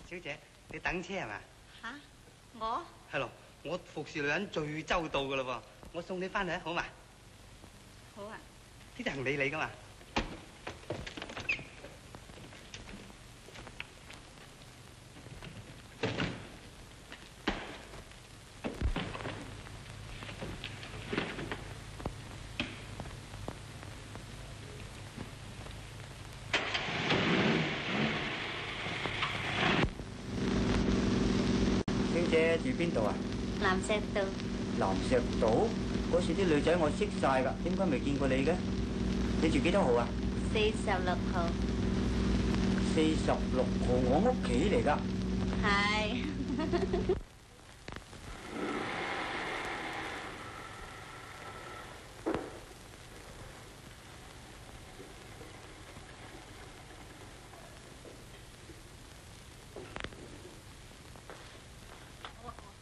小姐，你等車係嘛？吓，我係咯，我服侍女人最周到噶啦喎，我送你翻去好嘛？好啊。呢啲行李你噶嘛？小姐住邊度啊？南石道南石島嗰時啲女仔我識晒㗎，點解未見過你嘅？你住幾多號啊46號。 46號，我屋企嚟㗎。係。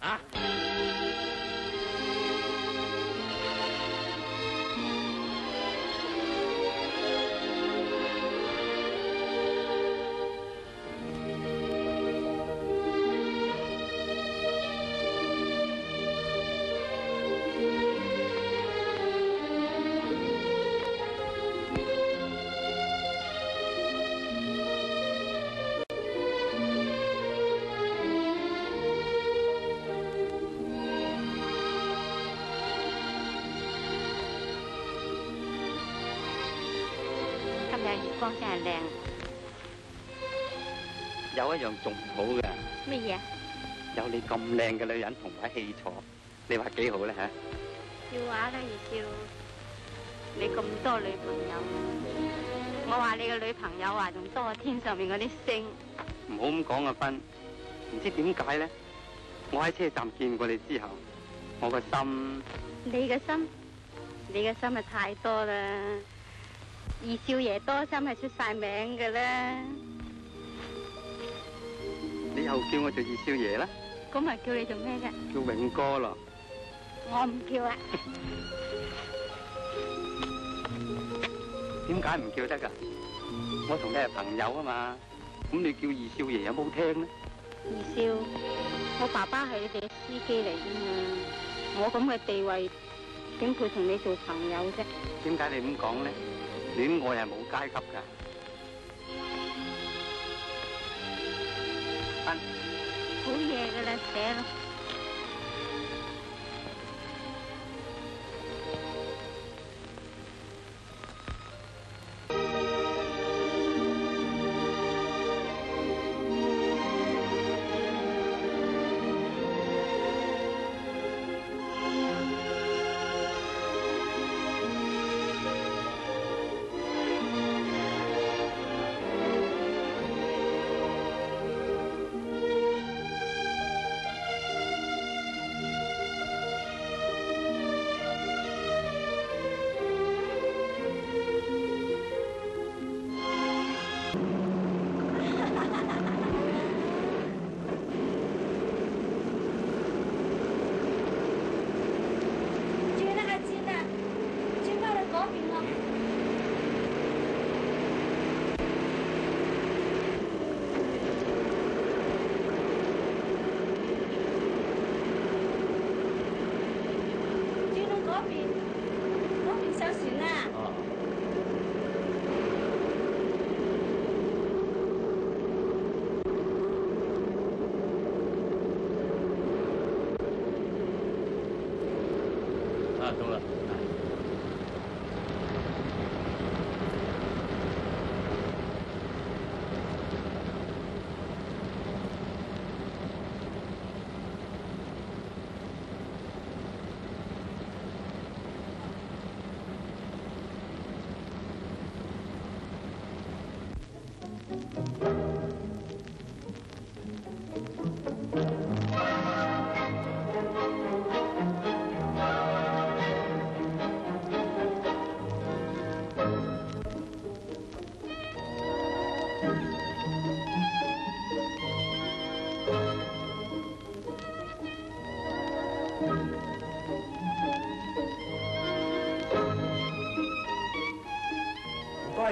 啊！月光真係靚。有一樣仲好嘅。乜嘢？有你咁靚嘅女人同埋氣坐，你話幾好咧嚇？笑話啦，二少，你咁多女朋友，我話你嘅女朋友啊，仲多過天上面嗰啲星。唔好咁講啊，芬，唔知點解咧？我喺車站見過你之後，我個心，你嘅心啊太多啦！二少爺多心係出晒名嘅啦。你又叫我做二少爺啦？咁咪叫你做咩啫？叫永哥咯。我唔叫啊。點解唔叫得㗎？我同你係朋友啊嘛。咁你叫二少爺有冇聽呢？二少，我爸爸係你哋嘅司機嚟啫嘛。我咁嘅地位，點配同你做朋友啫？點解你咁講呢？戀愛係冇階級㗎。好嘢㗎啦，寫咯。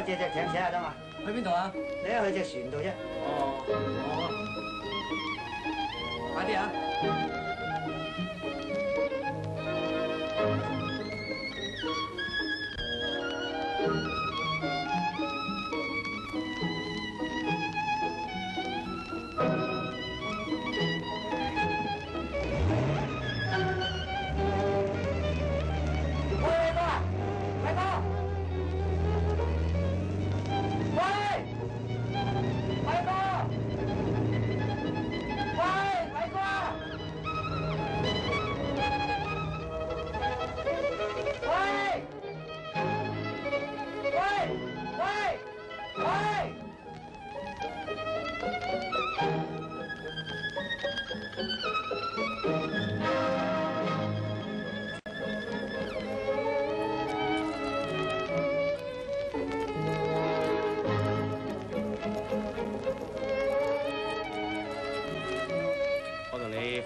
借隻艇請下得嘛？去邊度啊？你一去隻船度啫。哦，好啊。快啲啊！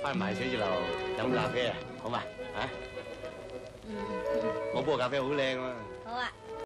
翻埋寫字樓飲咖啡啊，好嘛？啊？我煲個咖啡好靚喎。